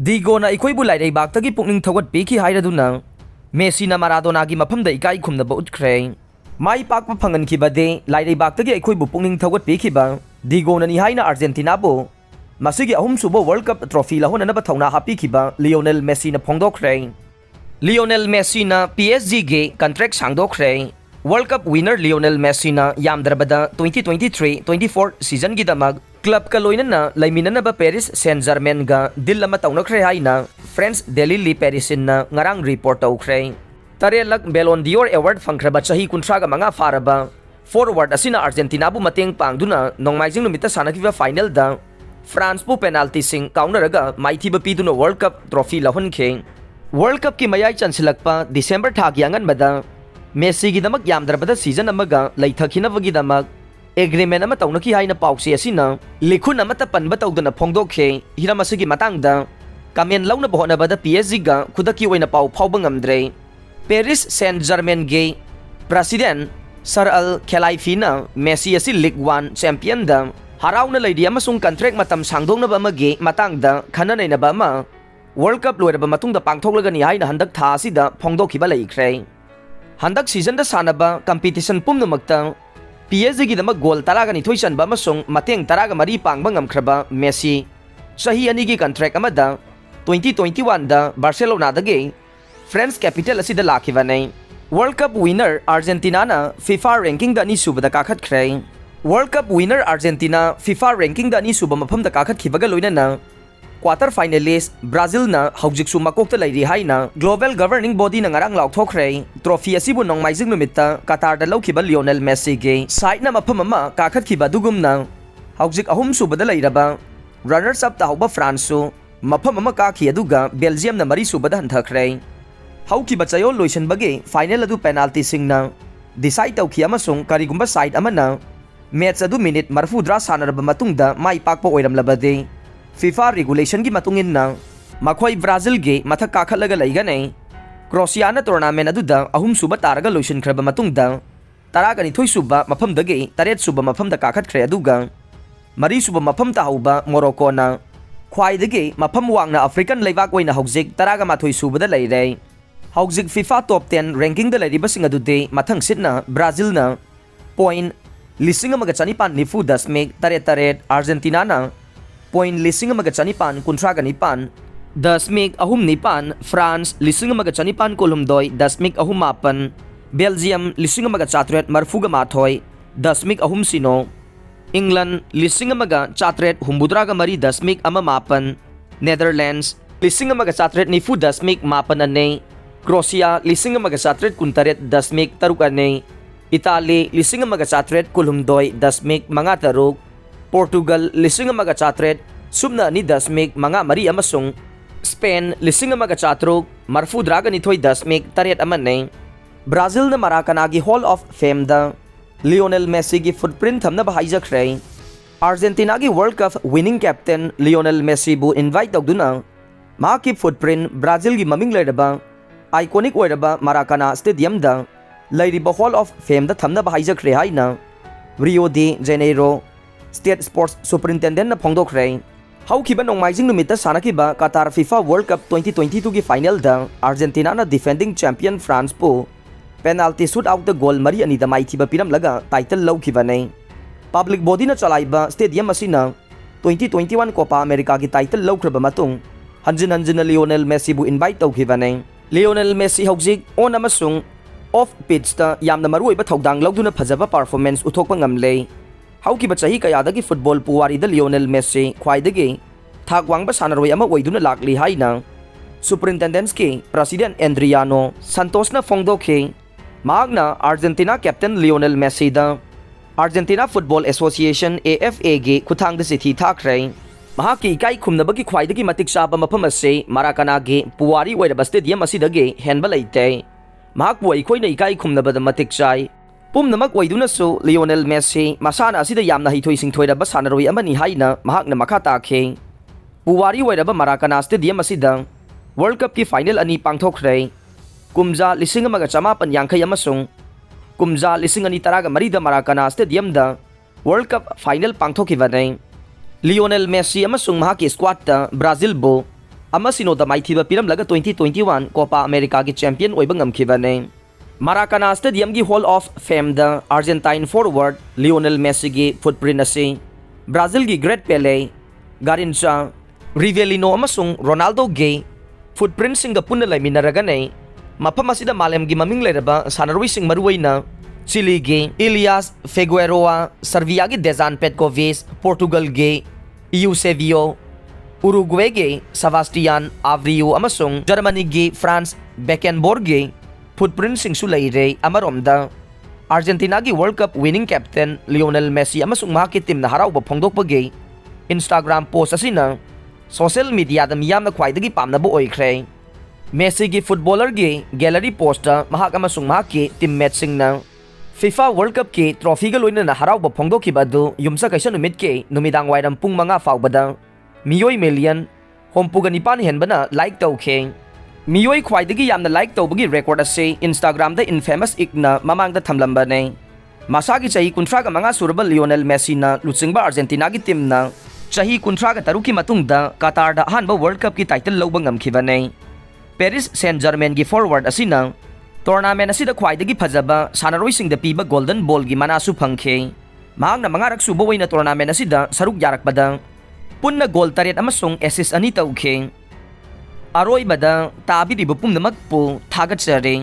Digona ikoibu laidai baktagi pukning thawat piki hairaduna Messi na Maradona gi mafamda ikai khumnaba utkre mai pakpa phangan khibade laidai baktagi ikoibu pukning thawat pikiba Digona ni haina Argentina bo masigi ahum subo World Cup trophy lahona na bathawna happy khiba Lionel Messi na phongdokre Lionel Messi na PSG ge contract sangdokre World Cup winner Lionel Messi na yamdrabada 2023-24 season gi damag club ka loinana laiminanaba Paris Saint-Germain ga deal lama tawnakre haina France Daily Lee Parisin na ngarang report tawkre tarelak Ballon d'Or award phangkraba chahi kuntraga manga faraba forward asina Argentina bu mateng pangduna nongmaijing numita sanakiba final da France bu penalty sing kaunaraga maithiba piduna World Cup trophy lahon khe World Cup ki mayai chansilakpa December thagi angan bada Messi gi damak yamdrabada season amaga laithakhinabagi damak agreement ama tawnaki haina pausi asina likhun amata panba tawdana phongdokhe hiramasigi matangda kamen launa bohona bada PSG ga khudaki oina pau phawba ngamdre Paris Saint-Germain ge president Sir Al Khelaify na Messi asi League 1 champion da harauna leidi amasung contract matam sangdongna ba mage matangda khananai na ba ma World Cup loiraba matungda pangthoklagani haina handak tha asida phongdokhiba laikhre handak season da sanaba competition pumnamakta PSG gi damak goal taraga ni thoisan ba masung mateng taraga mari pangba ngamkhraba Messi sahi ani gi contract amada 2021 da Barcelona dage France capital asida lakhibane World Cup winner Argentina na FIFA ranking da ni subada kakhat khre World Cup winner Argentina FIFA ranking da ni suba mafam da kakhat khibaga loina na quarter finalist Brazil na haujik su makokta lairi haina global governing body na ngarang laukthokre trophy asibu nongmaijing numitta Qatar da laukhiba Lionel Messi ge side na mafam ama kakhat khiba dugumna haujik ahum subada lairaba runners up ta hauba France su mafam ama kakhi aduga Belgium na mari subada hanthakre haukiba chayol loisan bage final adu penalty singna decide tawkhi amasung karigumba side amana match adu minute marfudra sanaraba matungda mai pakpa oiramlabade FIFA regulation gi matungin na makhoi Brazil ge mathak kakhalaga laigane Croatia na tournament aduda ahum suba taraga loisan khraba matungda taraga ni thoi suba mafam dage taret suba mafam da kakhat khre aduga mari suba mafam ta hauba Morocco na khwai dage mafam wangna African leibak oina haujik taraga mathoi suba da laire haujik FIFA top 10 ranking da lairiba sing adude mathang sitna Brazil na point lising amaga chanipan nifu dasmek taret Argentina na point lising amaga chanipan kuntraga nipan dasmik ahum nipan France lising amaga chanipan kolumdoi dasmik ahum mapan Belgium lising amaga chatret marfuga mathoi dasmik ahum sino England lising amaga chatret humbudraga mari dasmik ama mapan Netherlands lising amaga chatret nifu dasmik mapan ane Croatia lising amaga chatret kuntaret dasmik taruk ane Italy lising amaga chatret kolumdoi dasmik manga taruk Portugal lising amaga chatret subna ni dasmik manga mari amasung Spain lising amaga chatruk marfudraga ni thoi dasmik taret amanne Brazil na Maracanã gi Hall of Fame da Lionel Messi gi footprint thamna ba haijakre Argentina gi World Cup winning captain Lionel Messi bu invite tawduna Mahakki footprint Brazil gi maming leiraba iconic oiraba Maracanã stadium da leiriba Hall of Fame da thamna ba haijakre haina Rio de Janeiro State Sports Superintendent na phongdokre haukiba nongmaijing numita sanakiba Qatar FIFA World Cup 2022 gi final da Argentina na defending champion France po penalty shootout the goal mari ani da maithiba piram laga title laukiba nei public body na chalaiba stadium asina 2021 Copa America gi title laukraba matung hanjin na Lionel Messi bu invite tawkiba nei Lionel Messi haujik on amasung off pitch ta yamna maruiba thodang lauduna phajaba performance uthokpa ngamle haukiba chahi kayadagi football puwari da Lionel Messi khwaidagi thagwangba sanaroi ama oiduna lakli haina superintendents ki president Adriano Santos na phongdokhe magna Argentina captain Lionel Messi da Argentina Football Association AFA gi khuthang da sithi Takhre mahakki kai khumnabagi khwaidagi matik chaba mafam ase Maracanã gi puwari oiraba stadium asidagi henba leite mahakbu aikoina ikai khumnabada matik chai pumnamak oiduna su Lionel Messi masana asida yamna hithoi singthoiraba sanaroi amani haina mahakna makha takhe puwari oiraba Maracanã stadium asida World Cup ki final ani pangthokre kumja lising amaga chamapan yangkhai amasung kumja lising ani taraga marida Maracanã stadium da World Cup final pangthokibane Lionel Messi amasung mahakki squad ta Brazil bo ꯑꯃꯁꯤꯅꯣꯗ ꯃꯥꯏꯊꯤꯕ ꯄꯤꯔꯝꯂꯒ 2021 ꯀꯣꯄꯥ ꯑꯃꯦꯔꯤꯀꯥꯒꯤ champion ꯑꯣꯏꯕ ꯉꯝꯈꯤꯕꯅꯤ꯫ ꯃꯥꯔꯥꯀꯥꯅꯥ ꯁ꯭ꯇꯦꯗꯤꯌꯝꯒꯤ hole of ꯐꯦꯝꯗ Argentine forward Lionel ꯃꯦꯁꯤꯒꯤ footprint ꯑꯁꯤ ꯕ꯭ꯔꯥꯖꯤꯜꯒꯤ great ꯄꯦꯂꯦ, ꯒꯥꯔꯤꯟꯆꯥ, ꯔꯤꯚꯦꯂꯤꯅꯣ ꯑꯃꯁꯨꯡ ꯔꯣꯅꯥꯜꯗꯣꯒꯤ ꯐꯨꯠꯄ꯭ꯔꯤꯟꯁꯤꯡꯒ ꯄꯨꯟꯅ ꯂꯩꯃꯤꯟꯅꯔꯒꯅꯤ꯫ ꯃꯐꯝ ꯑꯁꯤꯗ ꯃꯥꯂꯦꯝꯒꯤ ꯃꯃꯤꯡ ꯂꯩꯔꯕ ꯁꯥꯟꯅꯔꯣꯏꯁꯤꯡ ꯃꯔꯨꯑꯣꯏꯅ ꯆꯤꯂꯤꯒꯤ ꯏꯂꯤꯌꯥꯁ ꯐꯦꯒꯨꯦꯔꯣꯋꯥ, ꯁꯔꯕꯤꯌꯥꯒꯤ ꯗꯦꯖꯥꯟ ꯄꯦꯠꯀꯣꯚꯤꯆ, ꯄꯣꯔꯇꯨꯒꯜꯒꯤ ꯏꯌꯨꯁꯦꯕꯤꯌꯣ, उरुग्वेगे सेबास्टियान आव्रियो अमसुंग जर्मनीगी फ्रांस बेकेनबोर्गी फुटप्रिंटसिंगसु लैरे। अमरोमदा अर्जेंटीनागी world cup winning captain Lionel Messi अमसुंग महाकी टीमना हराउबा फोंदोकपगी इंस्टाग्राम पोस्ट असिना सोशल मीडियादा मियामना ख्वाइदगी पामनाबा ओइख्रे। मेसीगी फुटबॉलरगी गैलरी पोस्टदा महाक अमसुंग महाकी टीममेटसिंगना फीफा वर्ल्ड कप की ट्रॉफीगा लोइनना हराउबा फोंदोकिबादु युमसा कैसा नुमितके नुमिदांग वाइरम पुंग 5 फाउबदा मियोई मिलियन होमपुगा निपान हेनबना लाइक तौखे। मियोई ख्वाइदगी यामना लाइक तौबगी रेकॉर्ड असे इंस्टाग्राम दा इनफेमस इकना ममांगदा थमलंबने। मासागी चाही 35 सुरबा लियोनेल मेसीना लुचिंगबा अर्जेंटीनागी टीमना चाही 35 की मतुंगदा कतारदा अहानबा वर्ल्ड कप की टाइटल लौबा ngамखिबने। पेरिस सेंट जर्मेन की फॉरवर्ड असिना टूर्नामेंट असिदा ख्वाइदगी फजबा सानारोइसिंगदा पीबा गोल्डन बॉल की मनासु फंखे। महांगना मंगारक सुबा ओइना टूर्नामेंट असिदा सरुक यारकबदा पुन्ना गोल 3 अमसुंग एसिस्ट 2 तौखे। अरोइबदा ताबिरिबा पुंगनमकपु थागतचरे।